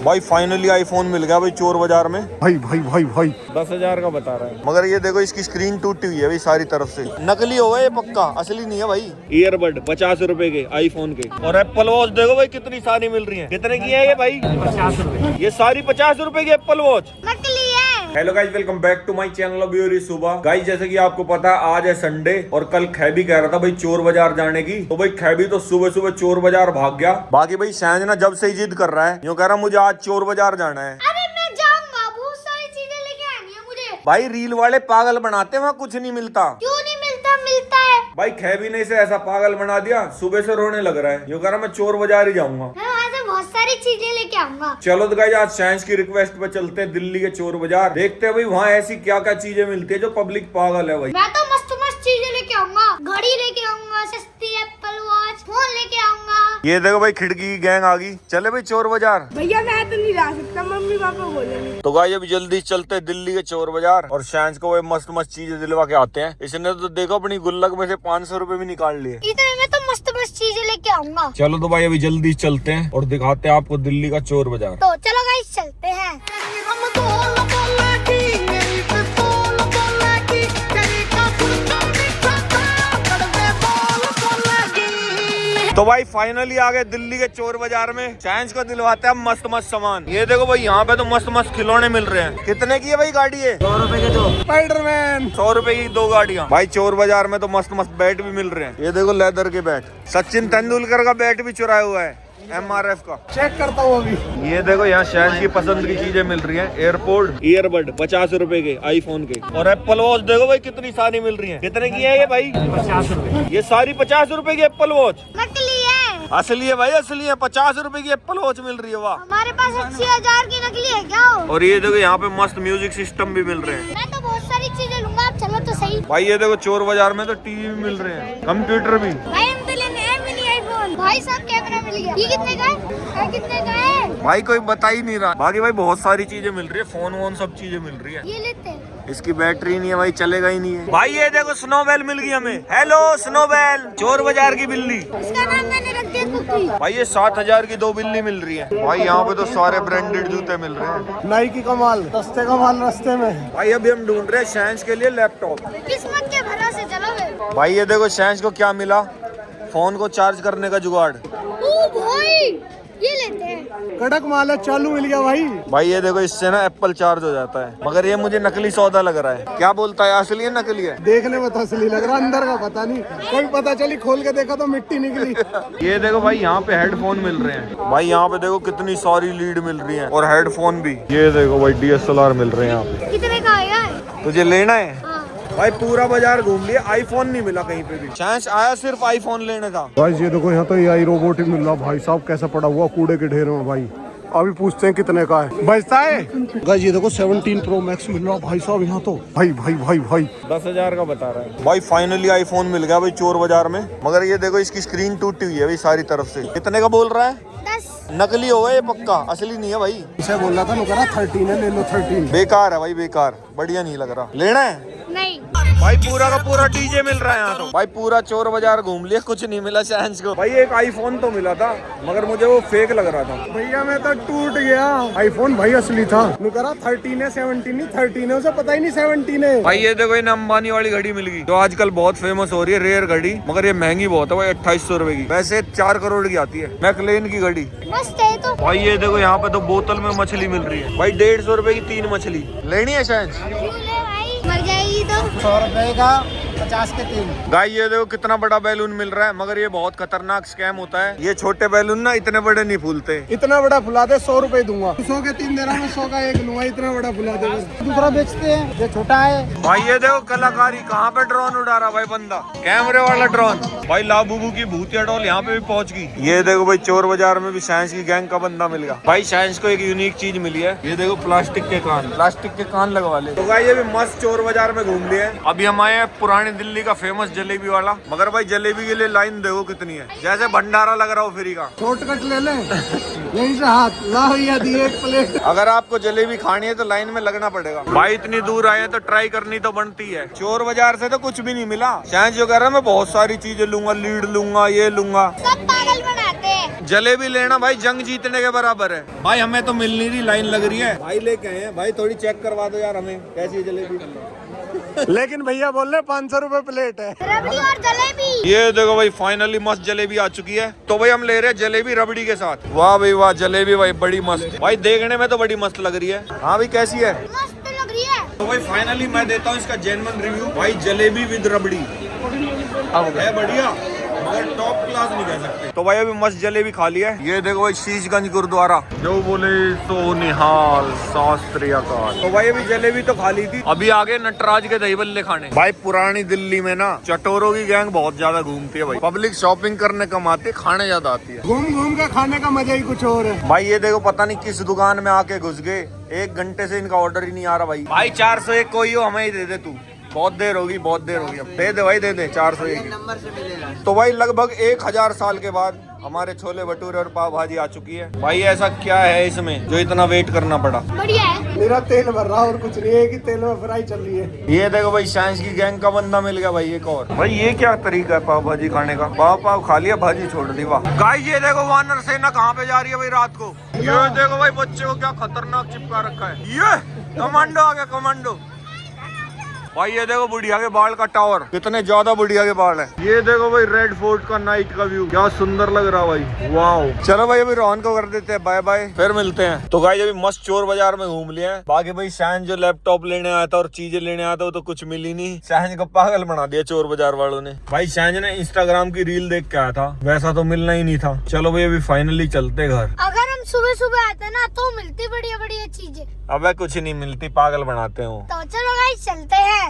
भाई finally iPhone मिल गया भाई चोर बाजार में। भाई भाई भाई भाई 10,000 का बता रहा है, मगर ये देखो इसकी स्क्रीन टूटी हुई है भाई सारी तरफ से। नकली होगा ये पक्का, असली नहीं है भाई। ईयरबड 50 रुपए के आईफोन के, और एप्पल वॉच देखो भाई कितनी सारी मिल रही है। कितने की है ये भाई? 50 रुपए। ये सारी 50 रुपए की एप्पल वॉच नकली है। Hello guys, welcome back to my channel अभी सुबह। गाइज जैसे कि आपको पता है आज है संडे, और कल खैबी कह रहा था भाई चोर बाजार जाने की, तो भाई खैबी तो सुबह सुबह चोर बाजार भाग गया। बाकी भाई सैंज ना जब से ही जिद कर रहा है, यूँ कह रहा मुझे आज चोर बाजार जाना है। अरे मैं जाऊंगा, बहुत सारी चीजें लेके आनी है मुझे। भाई रील वाले पागल बनाते हैं, वहाँ कुछ नहीं मिलता। क्यों नहीं मिलता? मिलता है। भाई खैबी ने इसे ऐसा पागल बना दिया, सुबह से रोने लग रहा है। यूँ कह रहा मैं चोर बाजार ही जाऊंगा, मैं वहाँ से बहुत सारी चीजें लेके आऊंगा। चलो तो गाइस आज साइंस की रिक्वेस्ट पे चलते हैं दिल्ली के चोर बाजार। देखते हैं भाई वहाँ ऐसी क्या क्या चीजें मिलती है जो पब्लिक पागल है भाई। मैं तो मस्त मस्त चीजें लेके आऊंगा, घड़ी लेके आऊंगा, सस्ती एप्पल वॉच, फोन लेके आऊंगा। ये देखो भाई खिड़की की गैंग आ गई, चले भाई चोर बाजार। भैया मैं तो नहीं जा सकता, मम्मी पापा बोलेंगे। तो गाइस अभी जल्दी चलते हैं दिल्ली के चोर बाजार, और साइंस को भाई मस्त मस्त चीजें दिलवा के आते हैं। इसने तो देखो अपनी गुल्लक में से 500 रुपए भी निकाल लिए। इतने में तो मस्त मस्त चीजें लेके आऊंगा। चलो तो भाई अभी जल्दी चलते हैं और दिखाते हैं आपको दिल्ली का चोर बाजार। तो चलो गाइस चलते हैं। तो भाई फाइनली आ गए दिल्ली के चोर बाजार में। साइंस को दिलवाते हैं मस्त मस्त सामान। ये देखो भाई यहाँ पे तो मस्त मस्त खिलौने मिल रहे हैं। कितने की है भाई गाड़ी? है 100 रुपए के 2 स्पाइडरमैन। 100 रुपए की 2 गाड़ियाँ। भाई चोर बाजार में तो मस्त मस्त बैट भी मिल रहे हैं। ये देखो लेदर के बैट, सचिन तेंदुलकर का बैट भी चुराया हुआ है MRF का। चेक करता हूँ अभी। ये देखो यहाँ शहर की पसंद की चीजें मिल रही हैं। एयरपोर्ट ईयरबड 50 रुपए के आईफोन के, और एप्पल वॉच देखो भाई कितनी सारी मिल रही हैं। कितने की है ये भाई? 50 रुपए। ये सारी 50 रुपए की एप्पल वॉच नकली है। असली है भाई, असली है। 50 रुपए की एप्पल वॉच मिल रही है। वाह, हमारे पास 80,000 की नकली है क्या? और ये देखो यहाँ पे मस्त म्यूजिक सिस्टम भी मिल रहे हैं। मैं तो बहुत सारी चीजें लूंगा, आप चलो तो सही। भाई ये देखो चोर बाजार में तो टीवी भी मिल रहे हैं, कंप्यूटर भी। भाई हम तो लेने हैं मिनी आईफोन। भाई साहब कैमरा मिल गया। ये कितने का है? कितने का है? भाई कोई बता ही नहीं रहा। बाकी भाई बहुत सारी चीजें मिल रही है, फोन वोन सब चीजें मिल रही है। ये लेते हैं। इसकी बैटरी नहीं है भाई, चलेगा ही नहीं है। भाई ये देखो स्नोबेल मिल गई हमें। हेलो स्नोबेल, चोर बाजार की बिल्ली। इसका नाम मैंने रख दिया कुकी। भाई ये 7,000 की 2 बिल्ली मिल रही है। भाई यहाँ पे तो सारे ब्रांडेड जूते मिल रहे हैं। नाइकी का माल, सस्ते का माल रास्ते में। भाई अभी हम ढूंढ रहे हैं साइंस के लिए लैपटॉप। किस्मत के भरोसे चलो फिर। भाई ये देखो साइंस को क्या मिला, फोन को चार्ज करने का जुगाड़। ओ भाई ये लेते हैं। कड़क माल है, चालू मिल गया भाई। भाई ये देखो इससे ना एप्पल चार्ज हो जाता है, मगर ये मुझे नकली सौदा लग रहा है। क्या बोलता है, असली है नकली है? देखने में तो असली लग रहा, अंदर का पता नहीं। कोई पता चली, खोल के देखा तो मिट्टी निकली। ये देखो भाई यहाँ पे हेडफोन मिल रहे हैं। भाई यहाँ पे देखो कितनी सारी लीड मिल रही है, और हेडफोन भी। ये देखो भाई DSLR मिल रहे हैं यहाँ पे। कितने का आएगा? तुझे लेना है? हाँ। भाई पूरा बाजार घूम लिया, आईफोन नहीं मिला कहीं पे भी। चांस आया सिर्फ आईफोन लेने था। भाई ये देखो यहाँ तो AI रोबोट ही मिल रहा। भाई साहब कैसा पड़ा हुआ कूड़े के ढेर में। भाई अभी पूछते हैं कितने का है। बचता है गाइस, ये देखो 17 Pro Max मिल रहा भाई साहब यहाँ तो। भाई भाई भाई भाई 10,000 का बता रहा है। भाई फाइनली आईफोन मिल गया भाई चोर बाजार में, मगर ये देखो इसकी स्क्रीन टूटी हुई है भाई सारी तरफ से। कितने का बोल रहा है? 10। नकली होगा ये पक्का, असली नहीं है भाई। इसे बोल रहा था, नुकरा 13 है, ले लो 13। बेकार है भाई, बेकार, बढ़िया नहीं लग रहा। लेना है? नहीं। भाई पूरा का पूरा डीजे मिल रहा है यहाँ तो। भाई पूरा चोर बाजार घूम लिया, कुछ नहीं मिला साइंस को। भाई एक आईफोन तो मिला था, मगर मुझे वो फेक लग रहा था। भैया मैं तो टूट गया। आईफोन भाई असली था। नुकरा 13 है, 17 नहीं 13 है, उसे पता ही नहीं 17 है। भाई ये देखो इन अंबानी वाली घड़ी मिल गई, जो आजकल बहुत फेमस हो रही है, रेयर घड़ी, मगर ये महंगी बहुत है भाई, 2800 रुपए की। वैसे 4 करोड़ की आती है, मैकलेन की घड़ी। मस्त है तो। भाई ये देखो यहाँ पे तो बोतल में मछली मिल रही है भाई, 150 रुपए की 3 मछली। लेनी है शायद? क्यों ले भाई, मर जाएगी तो। 100 रुपए का 50 के 3। गाइस ये देखो कितना बड़ा बैलून मिल रहा है, मगर ये बहुत खतरनाक स्कैम होता है। ये छोटे बैलून ना इतने बड़े नहीं फूलते। इतना बड़ा फुला दे 100 रुपए दूंगा। 100 के 3 दे रहा मैं, 100 का 1 लूंगा। इतना बड़ा फुला दे। दूसरा बेचते हैं, ये छोटा है। भाई ये देखो कलाकारी, कहाँ पे ड्रोन उड़ा रहा भाई बंदा, कैमरे वाला ड्रोन। भाई लाबूबू की भूतिया डॉल यहाँ पे भी पहुंच गई। ये देखो भाई चोर बाजार में भी साइंस की गैंग का बंदा मिल गया। भाई साइंस को एक यूनिक चीज मिली है, ये देखो प्लास्टिक के कान। प्लास्टिक के कान लगवा ले। तो भाई ये भी मस्त चोर बाजार में घूम लिए। अभी हम आए हैं पुरानी दिल्ली का फेमस जलेबी वाला, मगर भाई जलेबी के लिए लाइन देखो कितनी है, जैसे भंडारा लग रहा हो फ्री का। शॉर्टकट ले ले, यहीं से हाथ ला भैया दी 1 प्लेट। अगर आपको जलेबी खानी है तो लाइन में लगना पड़ेगा। भाई इतनी दूर आए हैं तो ट्राई करनी तो बनती है। चोर बाजार से तो कुछ भी नहीं मिला। शायद जो कह रहा है मैं बहुत सारी चीजें लूंगा, लीड लूंगा, ये लूंगा। सब पागल बनाते हैं। है। जलेबी लेना भाई जंग जीतने के बराबर है भाई। हमें तो मिल नहीं रही, लाइन लग रही है भाई। लेके आए हैं भाई, थोड़ी चेक करवा दो यार हमें कैसी है जलेबी। लेकिन भैया बोल रहे 500 रुपए प्लेट है। रबड़ी और जलेबी। ये देखो भाई फाइनली मस्त जलेबी आ चुकी है। तो भाई हम ले रहे हैं जलेबी रबड़ी के साथ। वाह भाई वाह, जलेबी भाई बड़ी मस्त भाई, देखने में तो बड़ी मस्त लग रही है। हाँ भाई कैसी है? मस्त लग रही है। तो भाई फाइनली मैं देता हूँ इसका जेन्युइन रिव्यू भाई। जलेबी विद रबड़ी है बढ़िया, मगर टॉप क्लास नहीं कह सकते। तो भाई अभी मस्त जलेबी खा लिया है। ये देखो भाई शीशगंज गुरुद्वारा, जो बोले सो निहाल शास्त्री अकाल। तो भाई अभी जलेबी तो खा ली थी, अभी आगे नटराज के दही बल्ले खाने। भाई पुरानी दिल्ली में ना चटोरों की गैंग बहुत ज्यादा घूमती है भाई। पब्लिक शॉपिंग करने कम आती है, खाने ज्यादा आती है। घूम घूम के खाने का मजा ही कुछ और है भाई ये देखो पता नहीं किस दुकान में आके घुस गए, 1 घंटे से इनका ऑर्डर ही नहीं आ रहा भाई। भाई 401 कोई हो हमें ही दे दे तू, बहुत देर होगी बहुत देर होगी। अब दे दे भाई दे दे 401 नंबर से मिलेगा। तो भाई लगभग 1000 साल के बाद हमारे छोले भटूरे और पाव भाजी आ चुकी है। भाई ऐसा क्या है इसमें जो इतना वेट करना पड़ा? बढ़िया है। मेरा तेल भर रहा और कुछ नहीं है कि तेल में फ्राई चल रही है। ये देखो भाई साइंस की गैंग का बंदा मिल गया भाई एक और। भाई ये क्या तरीका है पाव भाजी खाने का? पाव खा लिया, भाजी छोड़ दी। वाह गाइस ये देखो वानर सेना कहाँ पे जा रही है भाई रात को। ये देखो भाई बच्चे को क्या खतरनाक चिपका रखा है। ये कमांडो आ गया, कमांडो। भाई ये देखो बुढ़िया के बाल का टावर, कितने ज्यादा बुढ़िया के बाल है। ये देखो भाई रेड फोर्ट का नाइट का व्यू, क्या सुंदर लग रहा भाई। वाओ चलो भाई अभी रोहन को कर देते हैं बाय बाय, फिर मिलते हैं। तो गाइस अभी मस्त चोर बाजार में घूम लिया है। बाकी भाई शाहन जो लैपटॉप लेने आया था और चीजें लेने आया था वो तो कुछ मिली नहीं। शाहन को पागल बना दिया चोर बाजार वालों ने। भाई शाहन ने इंस्टाग्राम की रील देख के आया था, वैसा तो मिलना ही नहीं था। चलो भाई अभी फाइनली चलते घर। अगर हम सुबह सुबह आते ना तो मिलती बढ़िया बढ़िया चीजें। अबे कुछ नहीं मिलती, पागल बनाते हो। तो चलो गाइस चलते हैं।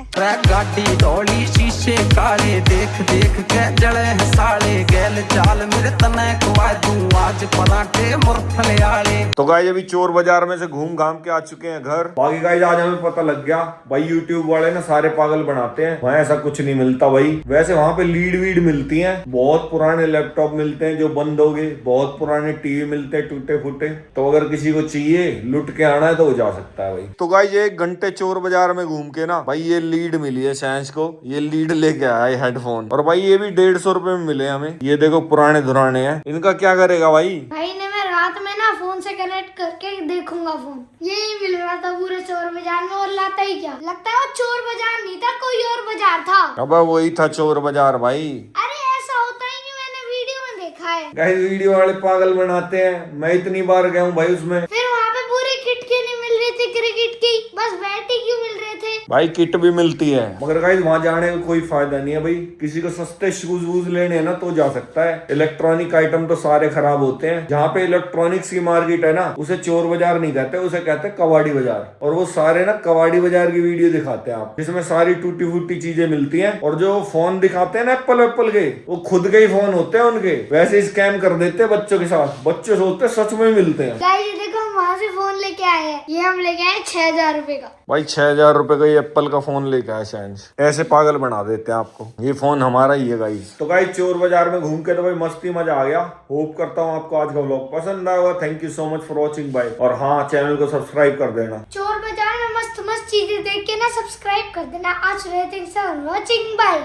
गाड़ी दौड़ी शीशे काले, देख देख के जले हैं साले। गैल चाल मेरे तने खुआ दूं आज पराठे मुरफले आले। तो गाइस अभी चोर बाजार में से घूम घाम के आ चुके हैं घर। बाकी गाइस आज हमें पता लग गया भाई यूट्यूब वाले ना सारे पागल बनाते हैं, वहाँ ऐसा कुछ नहीं मिलता भाई। वैसे वहाँ पे लीड वीड मिलती है, बहुत पुराने लैपटॉप मिलते हैं जो बंद हो गए, बहुत पुराने टीवी मिलते हैं टूटे फूटे। तो अगर किसी को चाहिए लुट के आना है तो वो जा सकता है भाई। तो गाइस 1 घंटे चोर बाजार में घूम के ना भाई ये लीड मिली है साइंस को, ये लीड लेके आया है हेडफोन। और भाई ये भी 150 रुपए में मिले हमें। ये देखो पुराने धुराने हैं, इनका क्या करेगा भाई? भाई ने मैं रात में ना फोन से कनेक्ट करके देखूंगा फोन, यही मिल रहा था पूरे चोर बाजार में। और लाता ही क्या, लगता है वो चोर बाजार नहीं था, कोई और बाजार था। अब वही था चोर बाजार भाई। अरे ऐसा होता ही नहीं, मैंने वीडियो में देखा है। गाइस वीडियो वाले पागल बनाते हैं, मैं इतनी बार गया हूँ भाई उसमें। फिर वहाँ पे पूरी किट क्यों नहीं मिल रही थी क्रिकेट की, बस बैट ही क्यों मिल रहे थे? भाई किट भी मिलती है, मगर गाइस वहाँ जाने का कोई फायदा नहीं है भाई। किसी को सस्ते शूज वूज लेने हैं ना तो जा सकता है। इलेक्ट्रॉनिक आइटम तो सारे खराब होते हैं। जहाँ पे इलेक्ट्रॉनिक्स की मार्केट है ना उसे चोर बाजार नहीं कहते, उसे कहते हैं कबाड़ी बाजार। और वो सारे ना कबाड़ी बाजार की वीडियो दिखाते हैं आप, जिसमें सारी टूटी फूटी चीजें मिलती हैं। और जो फोन दिखाते हैं ना एप्पल के, वो खुद के ही फोन होते हैं उनके, वैसे स्कैम कर देते हैं बच्चों के साथ। बच्चे सोचते हैं सच में मिलते हैं। गाइस देखो हम वहाँ से फोन लेके आए हैं, ये हम लेके आए 6000 रुपए का। भाई 6000 रुपए का ये एप्पल का फोन लेके आया साइंस, ऐसे पागल बना देते हैं आपको। ये फोन हमारा ही है गाइस। तो गाइस चोर बाजार में घूम के तो भाई मस्ती मजा आ गया। होप करता हूँ आपको आज का व्लॉग पसंद आया होगा। Thank you so much for watching भाई। और हाँ चैनल को सब्सक्राइब कर देना। चोर बाजार में मस्त मस्त चीजें देख के ना सब्सक्राइब कर देना। आज रहे थैंक्स फॉर वॉचिंग, बाय।